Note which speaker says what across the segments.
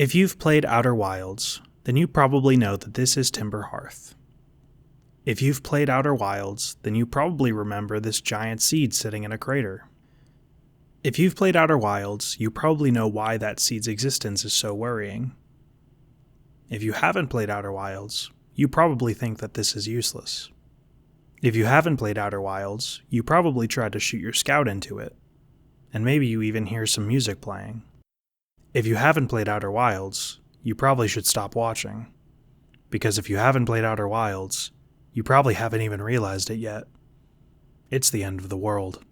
Speaker 1: If you've played Outer Wilds, then you probably know that this is Timber Hearth. If you've played Outer Wilds, then you probably remember this giant seed sitting in a crater. If you've played Outer Wilds, you probably know why that seed's existence is so worrying. If you haven't played Outer Wilds, you probably think that this is useless. If you haven't played Outer Wilds, you probably tried to shoot your scout into it, and maybe you even hear some music playing. If you haven't played Outer Wilds, you probably should stop watching, because if you haven't played Outer Wilds, you probably haven't even realized it yet. It's the end of the world.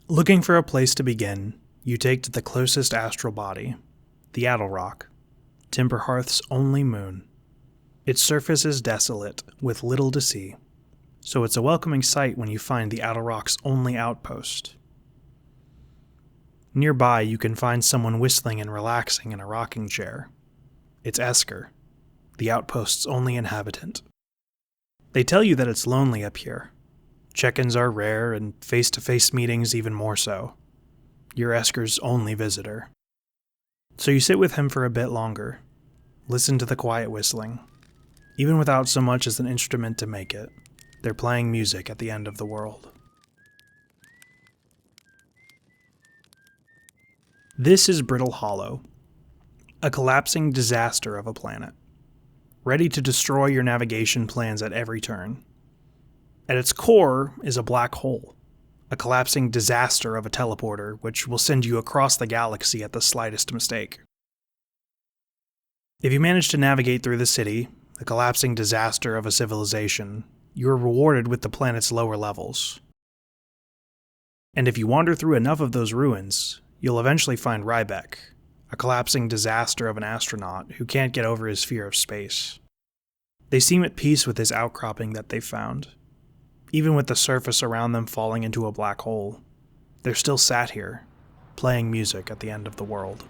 Speaker 1: Looking for a place to begin, you take to the closest astral body, the Attlerock, Timber Hearth's only moon. Its surface is desolate, with little to see, so it's a welcoming sight when you find the Attlerock's only outpost. Nearby, you can find someone whistling and relaxing in a rocking chair. It's Esker, the outpost's only inhabitant. They tell you that it's lonely up here. Check-ins are rare, and face-to-face meetings even more so. You're Esker's only visitor. So you sit with him for a bit longer, listen to the quiet whistling. Even without so much as an instrument to make it, they're playing music at the end of the world. This is Brittle Hollow, a collapsing disaster of a planet, ready to destroy your navigation plans at every turn. At its core is a black hole, a collapsing disaster of a teleporter which will send you across the galaxy at the slightest mistake. If you manage to navigate through the city, a collapsing disaster of a civilization, you are rewarded with the planet's lower levels. And if you wander through enough of those ruins, you'll eventually find Rybeck, a collapsing disaster of an astronaut who can't get over his fear of space. They seem at peace with this outcropping that they've found. Even with the surface around them falling into a black hole, they're still sat here, playing music at the end of the world.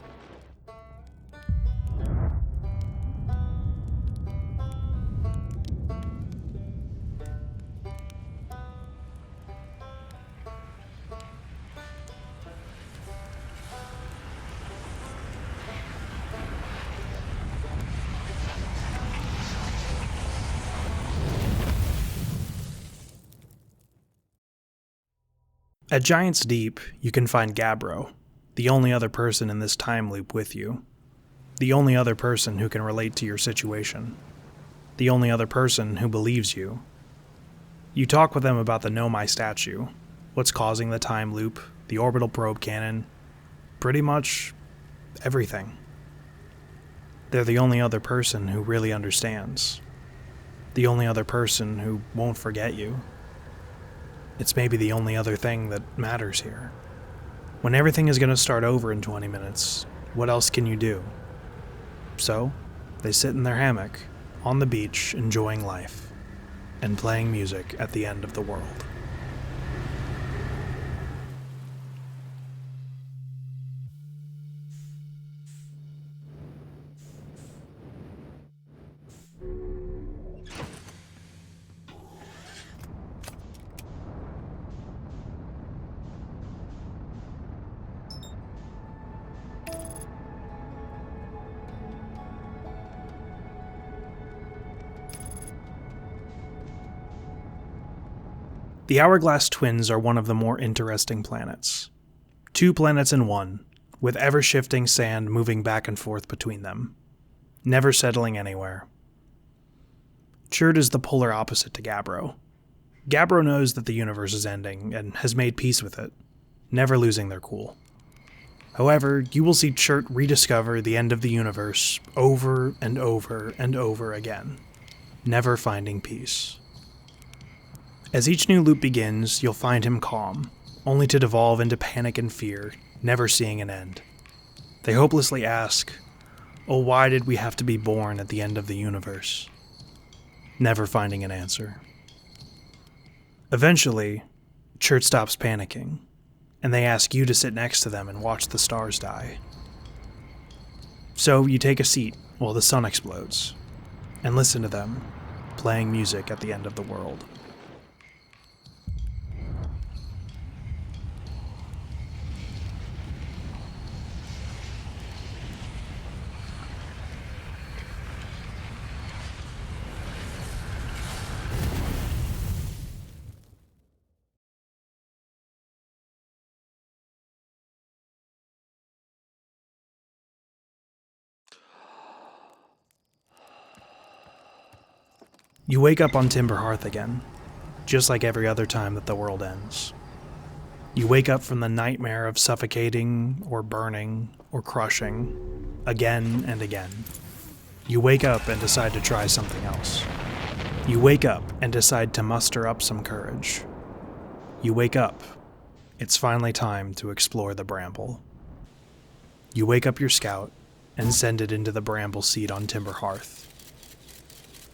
Speaker 1: At Giant's Deep, you can find Gabbro, the only other person in this time loop with you. The only other person who can relate to your situation. The only other person who believes you. You talk with them about the Nomai statue, what's causing the time loop, the orbital probe cannon, pretty much everything. They're the only other person who really understands. The only other person who won't forget you. It's maybe the only other thing that matters here. When everything is going to start over in 20 minutes, what else can you do? So, they sit in their hammock, on the beach, enjoying life, and playing music at the end of the world. The Hourglass Twins are one of the more interesting planets. 2 planets in one, with ever-shifting sand moving back and forth between them, never settling anywhere. Chert is the polar opposite to Gabbro. Gabbro knows that the universe is ending and has made peace with it, never losing their cool. However, you will see Chert rediscover the end of the universe over and over and over again, never finding peace. As each new loop begins, you'll find him calm, only to devolve into panic and fear, never seeing an end. They hopelessly ask, "Oh, why did we have to be born at the end of the universe?" Never finding an answer. Eventually, Chert stops panicking, and they ask you to sit next to them and watch the stars die. So you take a seat while the sun explodes, and listen to them, playing music at the end of the world. You wake up on Timber Hearth again, just like every other time that the world ends. You wake up from the nightmare of suffocating, or burning, or crushing, again and again. You wake up and decide to try something else. You wake up and decide to muster up some courage. You wake up. It's finally time to explore the bramble. You wake up your scout and send it into the bramble seed on Timber Hearth.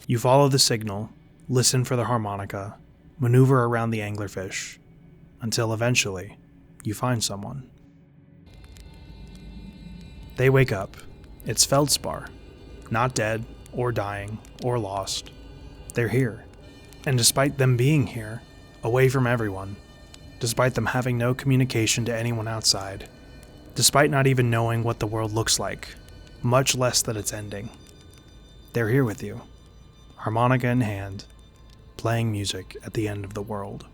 Speaker 1: You follow the signal, listen for the harmonica, maneuver around the anglerfish, until eventually you find someone. They wake up. It's Feldspar. Not dead, or dying, or lost. They're here. And despite them being here, away from everyone, despite them having no communication to anyone outside, despite not even knowing what the world looks like, much less that it's ending, they're here with you, harmonica in hand, playing music at the end of the world.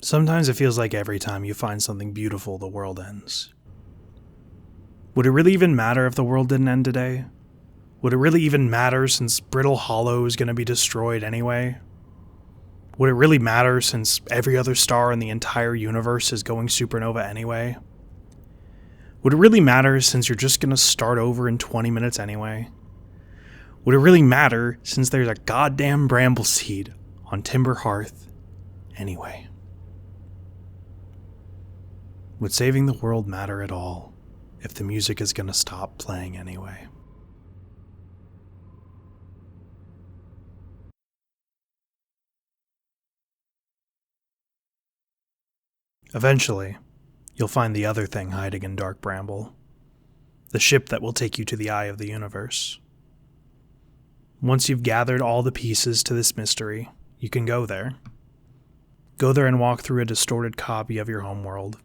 Speaker 1: Sometimes it feels like every time you find something beautiful, the world ends. Would it really even matter if the world didn't end today? Would it really even matter since Brittle Hollow is going to be destroyed anyway? Would it really matter since every other star in the entire universe is going supernova anyway? Would it really matter since you're just going to start over in 20 minutes anyway? Would it really matter since there's a goddamn bramble seed on Timber Hearth anyway? Would saving the world matter at all if the music is going to stop playing anyway? Eventually, you'll find the other thing hiding in Dark Bramble, the ship that will take you to the eye of the universe. Once you've gathered all the pieces to this mystery, you can go there. Go there and walk through a distorted copy of your homeworld.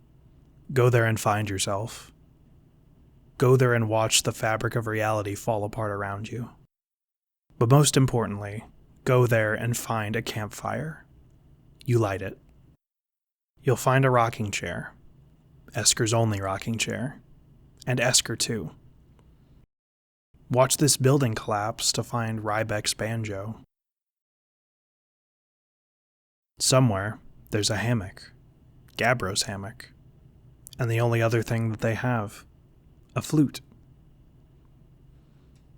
Speaker 1: Go there and find yourself. Go there and watch the fabric of reality fall apart around you. But most importantly, go there and find a campfire. You light it. You'll find a rocking chair, Esker's only rocking chair, and Esker too. Watch this building collapse to find Rybek's banjo. Somewhere, there's a hammock, Gabbro's hammock. And the only other thing that they have, a flute.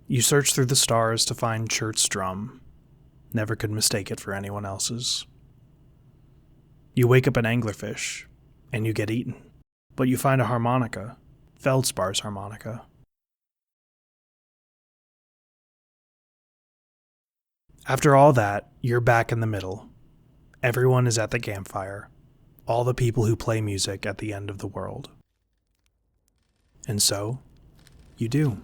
Speaker 1: You search through the stars to find Chert's drum. Never could mistake it for anyone else's. You wake up an anglerfish, and you get eaten. But you find a harmonica, Feldspar's harmonica. After all that, you're back in the middle. Everyone is at the campfire. All the people who play music at the end of the world. And so, you do.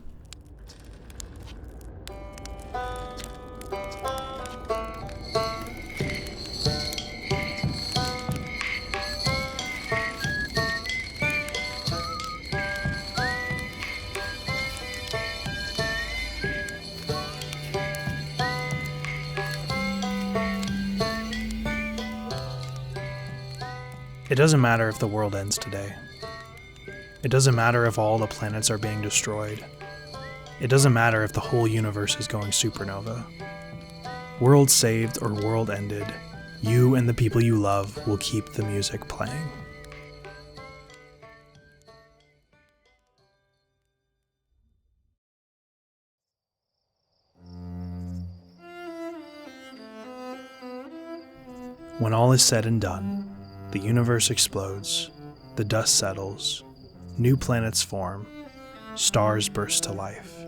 Speaker 1: It doesn't matter if the world ends today. It doesn't matter if all the planets are being destroyed. It doesn't matter if the whole universe is going supernova. World saved or world ended, you and the people you love will keep the music playing. When all is said and done, the universe explodes, the dust settles, new planets form, stars burst to life.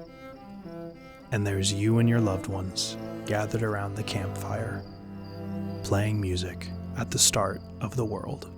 Speaker 1: And there's you and your loved ones gathered around the campfire, playing music at the start of the world.